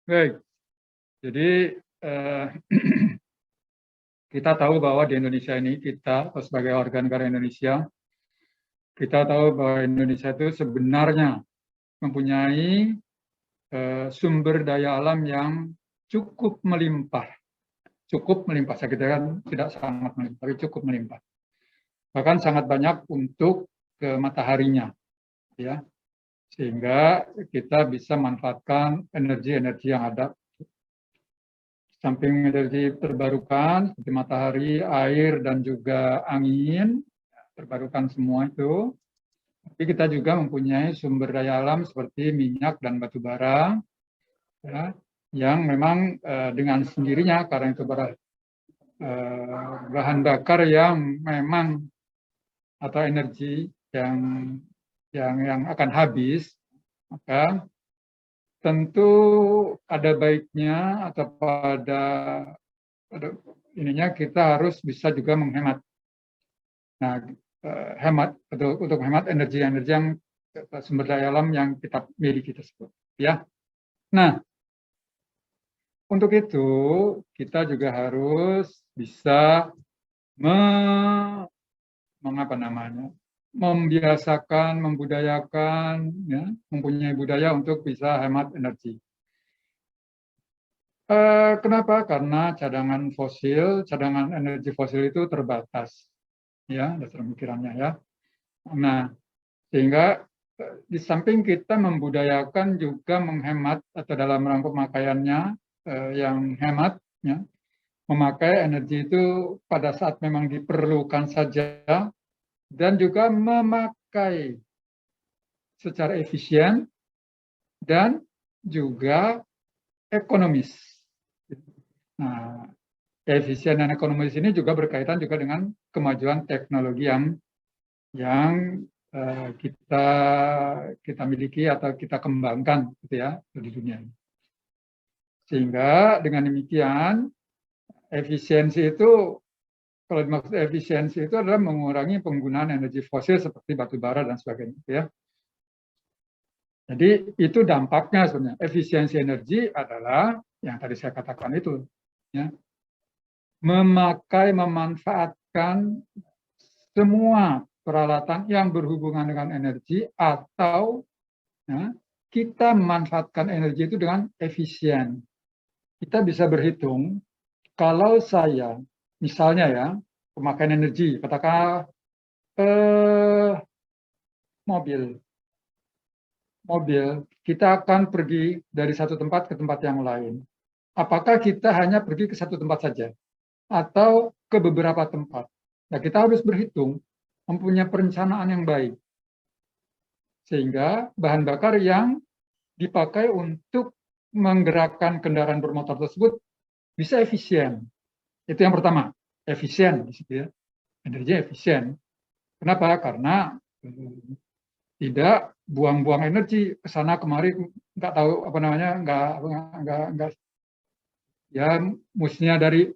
Baik, jadi kita tahu bahwa di Indonesia ini kita sebagai warga negara Indonesia, kita tahu bahwa Indonesia itu sebenarnya mempunyai sumber daya alam yang cukup melimpah. Cukup melimpah, saya katakan tidak sangat melimpah, tapi cukup melimpah. Bahkan sangat banyak untuk ke mataharinya, ya, sehingga kita bisa manfaatkan energi-energi yang ada. Samping energi terbarukan seperti matahari, air, dan juga angin, terbarukan semua itu. Tapi kita juga mempunyai sumber daya alam seperti minyak dan batu bara, ya, yang memang dengan sendirinya karena itu bahan bakar yang memang atau energi yang akan habis, maka tentu ada baiknya atau pada ininya kita harus bisa juga menghemat. Nah, untuk menghemat energi-energi yang sumber daya alam yang kita miliki tersebut, ya. Nah, untuk itu kita juga harus bisa membiasakan, membudayakan, ya, mempunyai budaya untuk bisa hemat energi. Kenapa? Karena cadangan energi fosil itu terbatas, ya, dasar pemikirannya, ya. Nah, sehingga di samping kita membudayakan juga menghemat atau dalam rangka pemakaiannya yang hemat, ya, memakai energi itu pada saat memang diperlukan saja dan juga memakai secara efisien dan juga ekonomis. Nah, efisien dan ekonomis ini juga berkaitan juga dengan kemajuan teknologi yang kita miliki atau kita kembangkan, gitu ya, di dunia ini. Sehingga dengan demikian efisiensi itu, kalau dimaksud efisiensi itu adalah mengurangi penggunaan energi fosil seperti batu bara dan sebagainya, gitu ya. Jadi itu dampaknya sebenarnya. Efisiensi energi adalah yang tadi saya katakan itu, ya, memanfaatkan semua peralatan yang berhubungan dengan energi atau, ya, kita memanfaatkan energi itu dengan efisien. Kita bisa berhitung kalau saya misalnya, ya, pemakaian energi, katakanlah mobil, kita akan pergi dari satu tempat ke tempat yang lain. Apakah kita hanya pergi ke satu tempat saja atau ke beberapa tempat? Nah, kita harus berhitung, mempunyai perencanaan yang baik. Sehingga bahan bakar yang dipakai untuk menggerakkan kendaraan bermotor tersebut bisa efisien. Itu yang pertama, efisien di situ, ya. Energinya efisien. Kenapa? Karena tidak buang-buang energi ke sana kemari, nggak tahu apa namanya, nggak ya, mestinya dari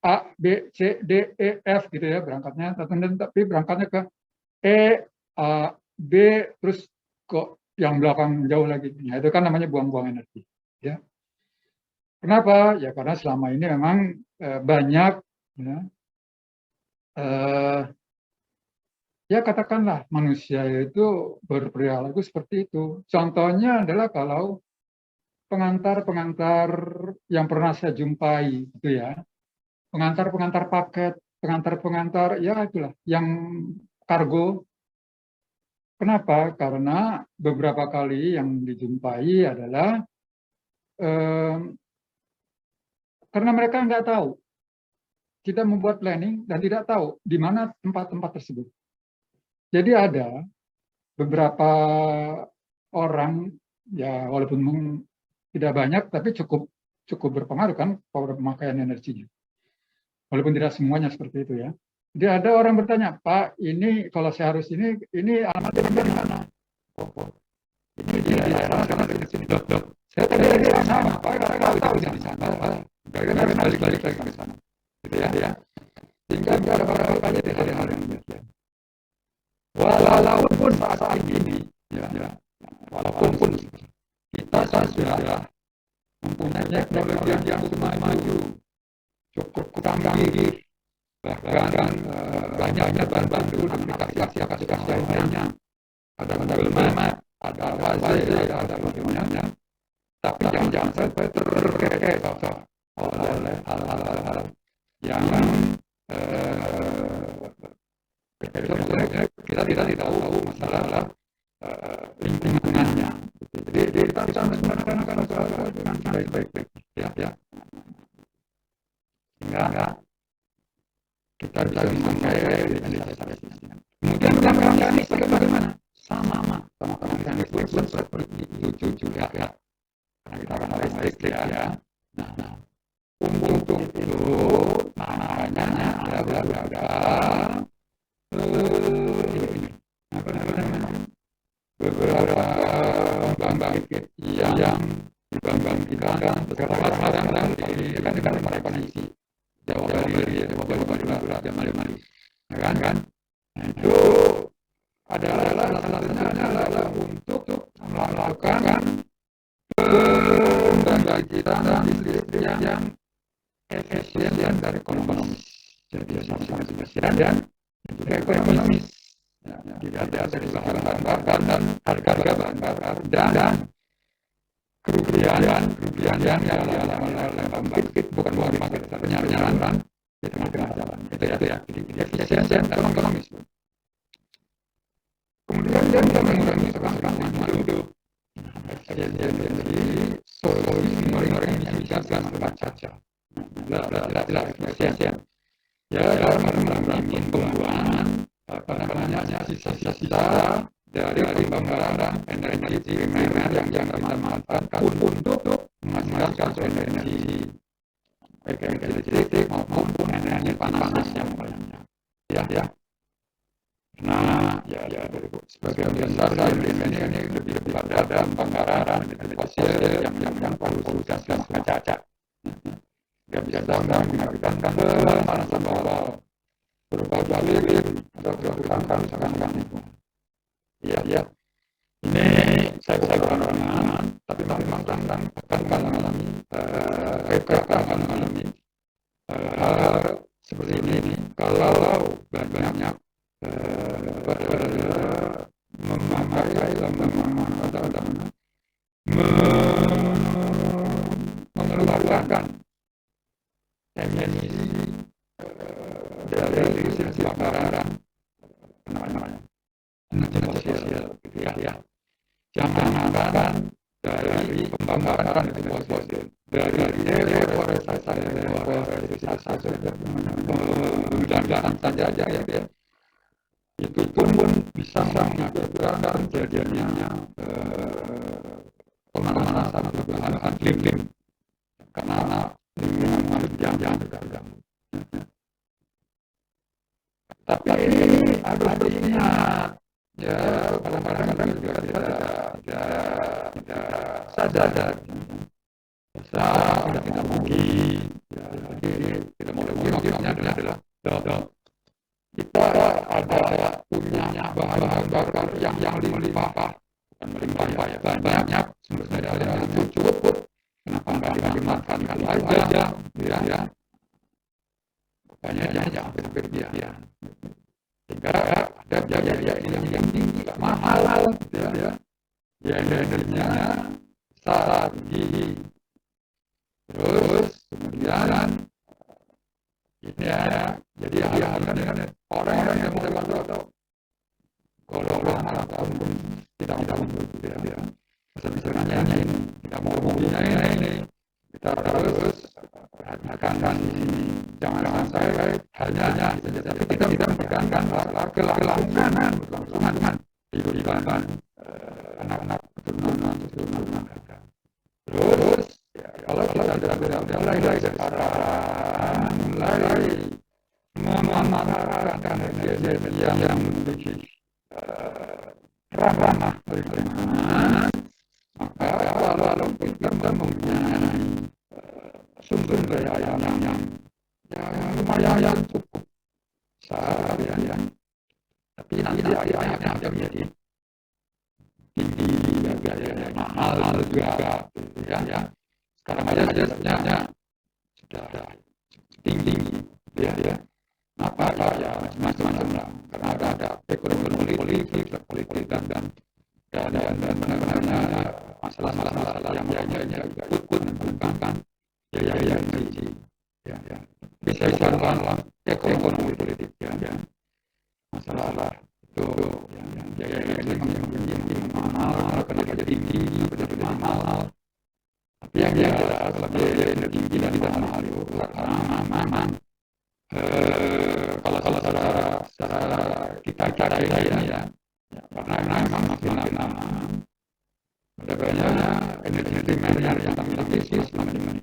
A, B, C, D, E, F gitu ya berangkatnya, tapi berangkatnya ke E, A, B, terus kok yang belakang jauh lagi. Nah, itu kan namanya buang-buang energi, ya. Kenapa? Ya karena selama ini memang banyak, ya, ya katakanlah manusia itu berperilaku seperti itu. Contohnya adalah kalau pengantar-pengantar yang pernah saya jumpai, gitu ya, pengantar-pengantar paket, pengantar-pengantar, ya itulah, yang kargo. Kenapa? Karena beberapa kali yang dijumpai adalah karena mereka nggak tahu. Kita membuat planning dan tidak tahu di mana tempat-tempat tersebut. Jadi ada beberapa orang, ya walaupun tidak banyak, tapi cukup berpengaruh kan pada pemakaian energinya. Walaupun tidak semuanya seperti itu, ya. Jadi ada orang bertanya, Pak, ini kalau saya harus ini alamatnya di mana? Ini di daerah sana dari sini, dok. Saya tadi di sana, Pak, nggak tahu di sana. Karena balik-balik lagi ke sana, gitu ya. Sehingga nggak ada barangkali tidak ada hal yang demikian. Walaupun saat ini, ya, walaupun kita sudah teknologi yang maju, cukup canggih, bahkan banyak bantu aplikasi lainnya, ada Google Maps, ada Waze, ada semuanya. Tapi jangan sampai terkecoh oleh hal-hal yang kita tidak tahu masalah lingkungannya. Jadi kita bisa menggunakan dengan baik-baik, ya. Sehingga kita bisa memakai Indonesia. Kemudian ini bagaimana? Sama mekanisme pun seperti itu juga, ya. Karena kita akan listrik, ya. Nah, untuk itu makanya ada beberapa bank yang dibangkitkan sekarang dengan mereka isi Jawa Bali Jamali, kan? Nah, itu adalah untuk melakukan pembangkitan listrik yang efisien dan ekonomis. Jadi efisien dan juga ekonomis. Tidak ada dari bahan bakar dan harga bahan bakar dan kerugian yang dialami oleh pembangkit bukan penyaluran di tengah jalan. Itu ya. Jadi efisien dan ekonomis. Kemudian kita mengurangi sekarang hidup. Efisien jadi solusi emisi gas rumah kaca. Tidak efisien. Ya, dalam mengurangi pembuangan sisa-sisa dari pembakaran energi primer yang kita manfaatkan untuk menghasilkan energi baik energi listrik maupun energi panas yang lainnya. Ya. Nah, ya sebagian besar ini lebih pada pembakaran energi fosil yang polusi gas rumah kaca. Yang bisa mengakibatkan pemanasan global berupa lilin atau kerusakan itu. Iya. Ini saya pengalaman, tapi memang akan mengalami seperti ini kalau banyak memakai mengeluarkan emisi dari sisi pembakaran namanya energi fosil, ya. Jangan dari pembakaran energi fosil, dari deforestasi dan saja ya. Itu pun bisa mengakibatkan terjadinya pemanasan perubahan iklim karena lingkungan yang terganggu. Tapi harus diingat, ya kadang-kadang juga tidak sadar. Tidak mungkin. Ya, jadi tidak motifnya adalah kita ada punya bahan bakar yang melimpah, bukan melimpah ya, banyak sumber daya yang cukup. Kenapa nggak dimanfaatkan aja? Ya. Makanya jangan berlebihan. Sehingga ada biaya yang tinggi, mahal, ya. Biayanya besar, tinggi. Terus kemudian ini ya, jadi harga orang yang mau atau golongan ataupun tidak mampu, ya. Misalnya ini tidak mau mobilnya ini, kita harus perhatikan di sini. Jangan sampai hanya tapi kita tidak memperhatikan kelangsungan kehidupan anak-anak keturunan. Terus ya, kalau kita sudah mulai dari sekarang mulai memanfaatkan energi yang memiliki ramah lingkungan, maka walaupun kita mempunyai sumber daya yang lumayan cukup seharian, tapi nanti akhirnya akan menjadi tinggi, biayanya mahal juga, ya. sekarang aja sebenarnya sudah tinggi, ya. Apa ya macam-macam lah, karena ada ekonomi politik dan masalah yang lainnya juga ikut mengembangkan biaya energi, ya. Bisa dalam ekonomi politik, ya. Masalah itu yang biaya energi yang mahal, kenapa jadi tinggi, kenapa jadi mahal. Tapi yang jelas kalau biaya energi dan mahal itu karena memang kalau secara kita ini ya, karena memang makin lama ada banyak energi primer yang kami miliki selama ini.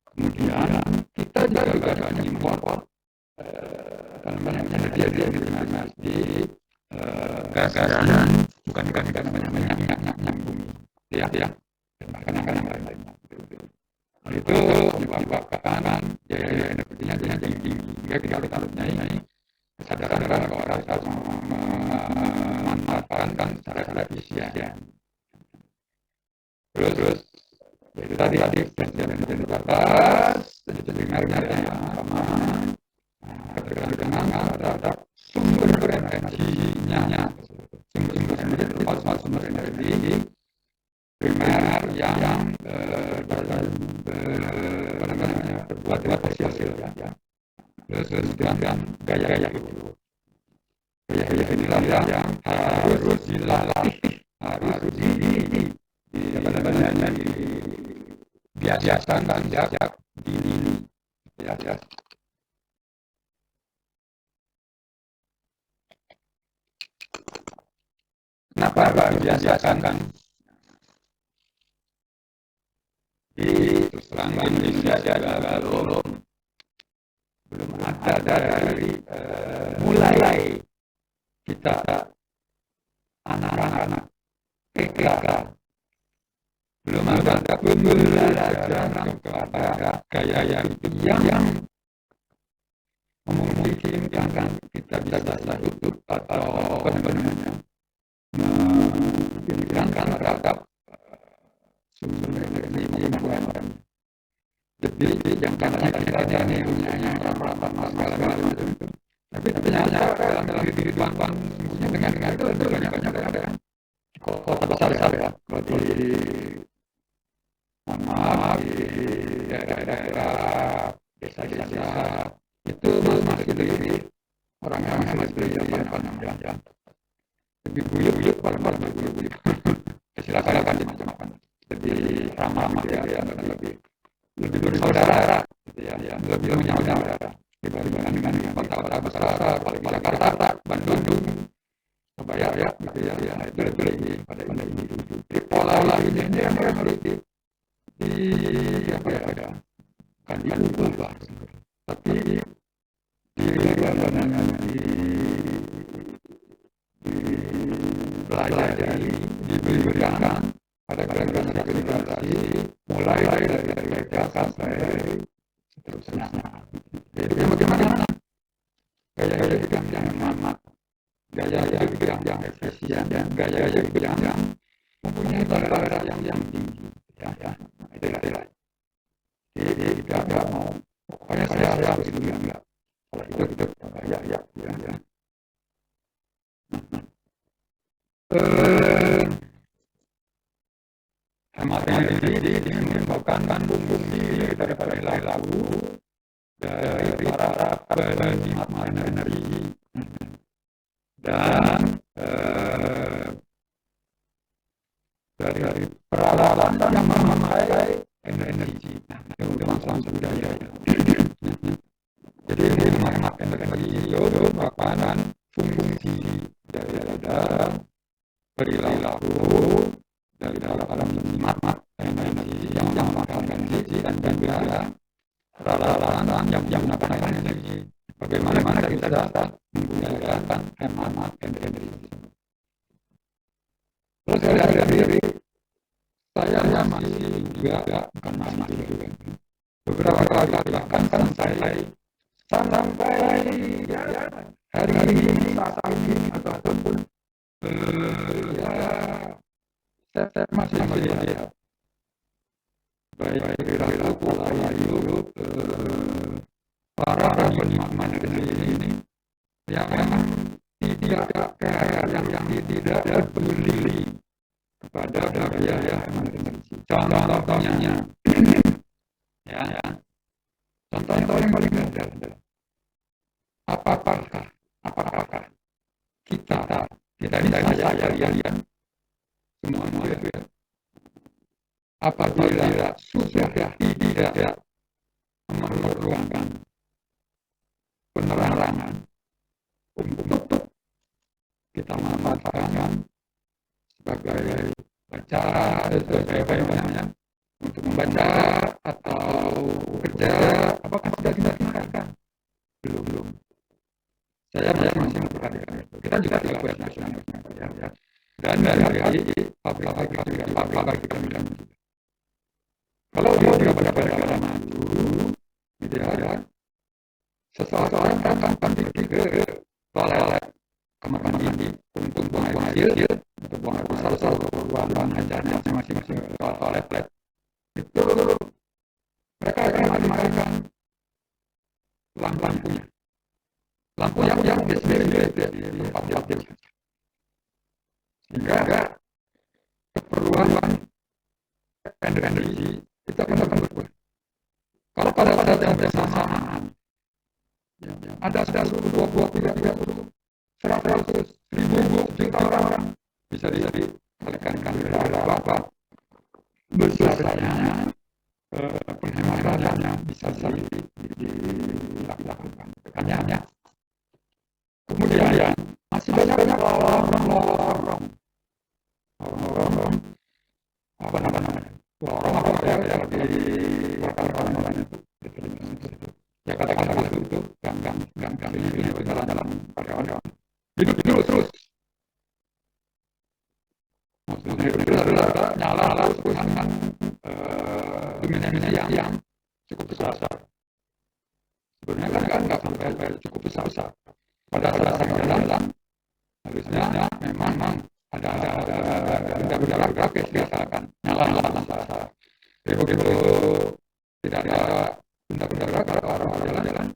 Kemudian kita juga ada impor energi primer di gas dan bukan minyak bumi, ya, dan yang lain-lainnya. Itu menyebabkan biaya energinya jadi tinggi. Hingga kita mempunyai kesadaran bahwa kita harus memanfaatkan secara efisien. Terus itu tadi efisien terbatas, jadi dengarnya yang aman, ketergantungan terhadap sumber energinya, sumber energi primer yang terbuat dari fosil, ya. Terus dan gaya itu. Gaya inilah yang harus dilatih, harus dibiasakan sejak dini, ya. Kenapa dibiasakan? Di selama Indonesia belum ada dari mulai kita anak-anak TK belum ada pembelajaran kepada gaya hidup yang memungkinkan kita bisa hidup atau memungkinkan terhadap sumber energi yang lebih yang kita ini punya peralatan segala macam itu. Tapi ternyata dalam kehidupan dengan itu banyak ada kota besar, ya. Kalau di daerah desa-desa itu masih lebih orang yang masih berjalan lebih guyup barang-barang guyup silakan macam-macam, lebih ramah, ya, lebih bersaudara, gitu, ya, lebih menyaudara dibandingkan dengan kota-kota besar, apalagi Jakarta, Bandung, Surabaya, ya, gitu, ya. Itu lebih pada ini di pola ini yang di apa ya, kan diubah, tapi dipelajari, diberikan pada generasi mulai dari TK sampai seterusnya. Jadi bagaimana gaya hidup yang hemat, gaya hidup yang efisien, dan gaya hidup yang mempunyai toleransi yang tinggi, ya. Itulah. Jadi tidak mau pokoknya saya harus itu, enggak. Kalau itu ya. Hemat energi menyebabkan bumi daripada nilai lagu dari para penikmat energi dan dari peralatan yang memakai energi. Itu masalah budaya. Jadi ini menghemat energi itu merupakan fungsi daripada perilaku dari dalam menikmat energi yang memakan energi dan juga peralatan yang menggunakan energi. Bagaimana kita dapat menggunakan hemat energi. Terus dari saya masih juga bukan masih juga beberapa kali bahkan sampai ya, hari ini saat ini ataupun ya saya masih melihat baik perilaku pola hidup para penikmat energi ini yang tidak care, yang tidak peduli kepada biaya energi. Contohnya, ya, contoh yang paling mudah, apakah kita ini saya kalian semua ya, apabila sudah tidak memerlukan penerangan untuk kita memanfaatkan sebagai baca, untuk membaca atau bekerja, apakah sudah kita tinggalkan? Belum. Saya masih memperhatikan itu. Kita juga tidak ya. Dan dari apakah kita bilang juga. Kalau dia pada negara maju, gitu ya, seseorang akan pergi ke toilet kamar mandi untuk buang air kecil, untuk buang air besar atau buang ajarnya masing-masing toilet. Itu mereka akan mematikan lampunya. Lampu yang biasa tempat sehingga keperluan energi itu akan berkurang. Kalau pada saat yang bersamaan ada 10, 20, 30, 100, 1000, juta orang bisa dikalikan berapa besarnya penghematannya bisa dilakukan. Hanya kemudian masih banyak lorong apa namanya ya di ya katakanlah itu gang ini berjalan dalam karyawan hidup terus maksudnya itu adalah nyala terus dengan dominasi yang cukup besar. Sebenarnya kan nggak sampai cukup besar. Pada saat jalan harusnya memang ada benda grafis biasakan nyala besar. Jadi begitu tidak ada benda grafis orang jalan-jalan,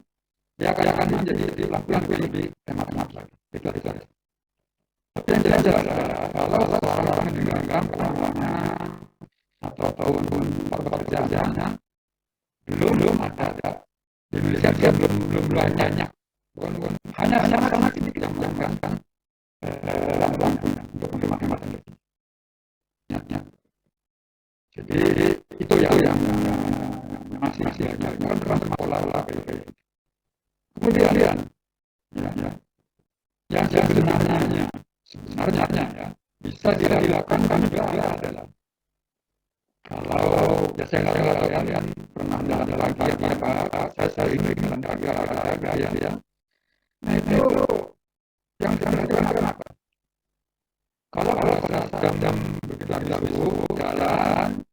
dia akan menjadi lampu lebih hemat lagi. Itu aja. Tapi yang jelas kalau seorang meninggalkan perangannya atau tahun pekerjaannya belum ada di Indonesia dia belum banyak hanya karena sedikit yang menggunakan lampunya untuk menghemat energi. Jadi itu yang masih banyak teman-teman pola kayak. Kemudian yang sebenarnya ya bisa dilakukan juga adalah kalau saya kalian pernah jalan kaki saya ini jalan kaki ya. Nah itu yang dilakukan apa? Kalau jam begitu jalan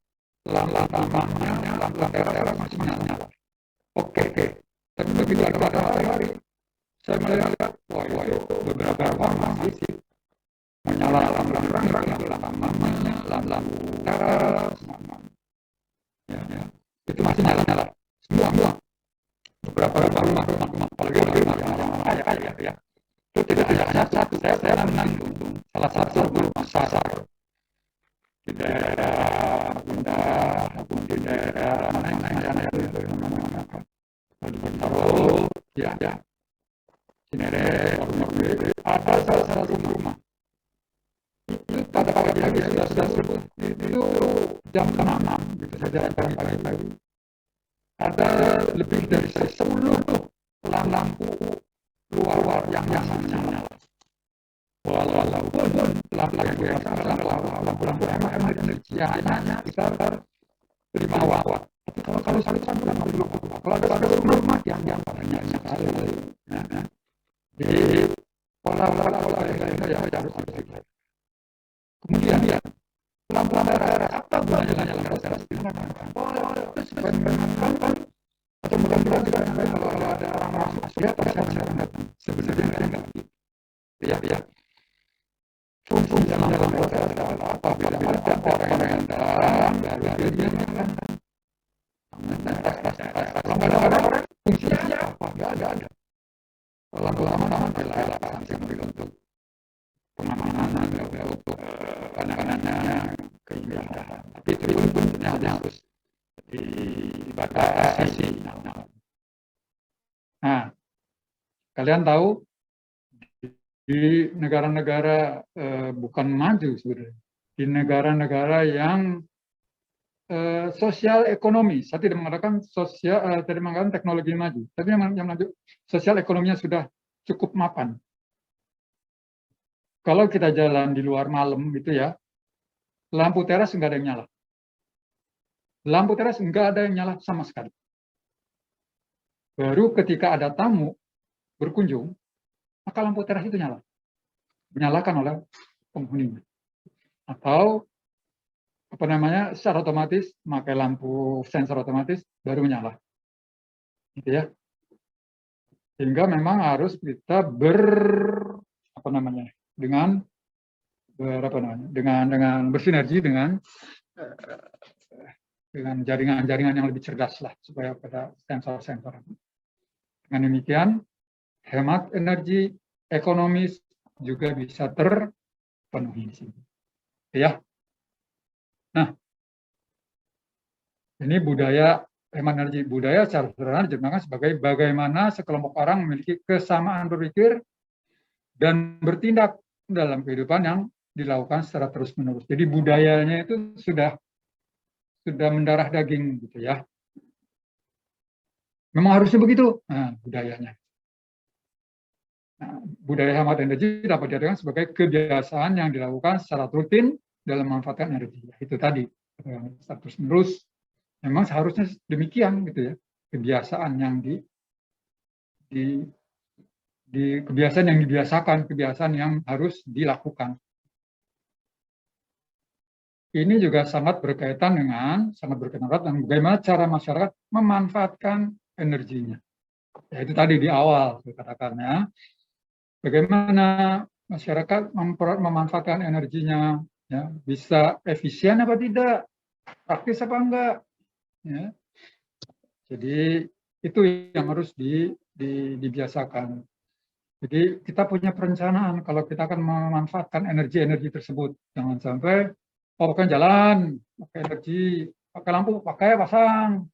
lampu daerah masih nyala. Oke. Tapi begitu ada matahari, saya melihat itu beberapa orang masih menyala lampu teras, ya, itu masih nyala semua. Beberapa rumah apalagi rumah yang kaya ya. Itu tidak hanya satu, saya menanggung salah satu pasar di daerah Bunda maupun di daerah mana Bintaro, ya, Cinere, ada salah satu rumah. Itu pada pagi sudah sebut itu jam 6 gitu saja pagi. Ada lebih dari 10 lampu luar yang nyala. Walaupun lampu hemat energi hanya sekitar 5 watt. Tapi kalau satu lampu 20 watt. Kalau ada rumah yang padanya sekali. Jadi pola yang harus dipikirkan. Kemudian lampu daerah apa gunanya lampu daerah? Atau mudah-mudahan tidak kalau ada orang masuk ya pada masyarakat sebenarnya enggak gitu. Ya. Fungsi dalam lampu daerah apa? Bila ada orang yang datang baru dia nyalakan. ada. Lama-lama bela sampai untuk pengamanan, untuk penanganannya, keindahan. Tapi itu pun harus dibatasi. Nah, kalian tahu di negara-negara bukan maju sebenarnya, di negara-negara yang sosial ekonomi, saya tidak mengatakan tidak mengatakan teknologi maju, tapi yang maju sosial ekonominya sudah cukup mapan. Kalau kita jalan di luar malam gitu ya, lampu teras nggak ada yang nyala. Lampu teras nggak ada yang nyala sama sekali. Baru ketika ada tamu berkunjung, maka lampu teras itu nyala. Menyalakan oleh penghuninya. Atau apa namanya, secara otomatis pakai lampu sensor otomatis baru menyala. Gitu ya. Sehingga memang harus kita dengan bersinergi dengan jaringan-jaringan yang lebih cerdas lah, supaya pada sensor-sensor. Dengan demikian, hemat energi, ekonomis juga bisa terpenuhi di sini. Ya. Nah, ini budaya hemat energi. Budaya secara sederhana diterjemahkan sebagai bagaimana sekelompok orang memiliki kesamaan berpikir dan bertindak dalam kehidupan yang dilakukan secara terus-menerus. Jadi budayanya itu sudah mendarah daging gitu ya. Memang harusnya begitu. Nah, budayanya. Nah, budaya hemat energi dapat diartikan sebagai kebiasaan yang dilakukan secara rutin dalam memanfaatkan energi. Itu tadi, terus-menerus. Memang seharusnya demikian gitu ya. Kebiasaan yang kebiasaan yang dibiasakan, kebiasaan yang harus dilakukan. Ini juga sangat berkaitan dengan bagaimana cara masyarakat memanfaatkan energinya. Ya, itu tadi di awal saya katakannya, bagaimana masyarakat memanfaatkan energinya, ya, bisa efisien apa tidak, praktis apa enggak. Ya. Jadi itu yang harus dibiasakan. Jadi kita punya perencanaan kalau kita akan memanfaatkan energi-energi tersebut. Jangan sampai pakai jalan, pakai energi, pakai lampu, pakai pasang.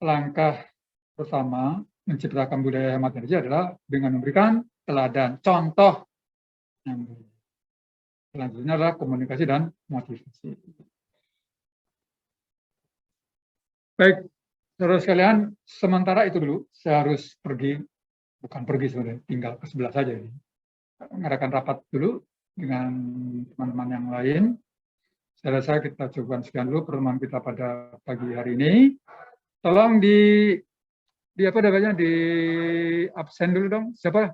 Langkah pertama menciptakan budaya hemat energi adalah dengan memberikan teladan, contoh. Selanjutnya adalah komunikasi dan motivasi. Baik, saudara sekalian, sementara itu dulu saya harus pergi, bukan pergi sebenarnya, tinggal ke sebelah saja ini. Mengadakan rapat dulu dengan teman-teman yang lain. Saya rasa kita coba sekian dulu pertemuan kita pada pagi hari ini. Tolong di apa namanya, di absen dulu dong. Siapa?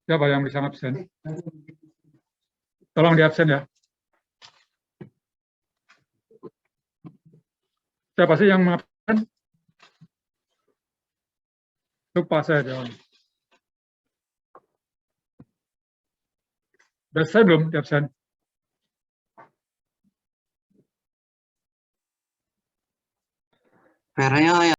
Siapa yang bisa absen? Tolong di absen ya. Siapa sih yang mengabsen? Lupa saya jawab. Dan saya belum di absen. Vernya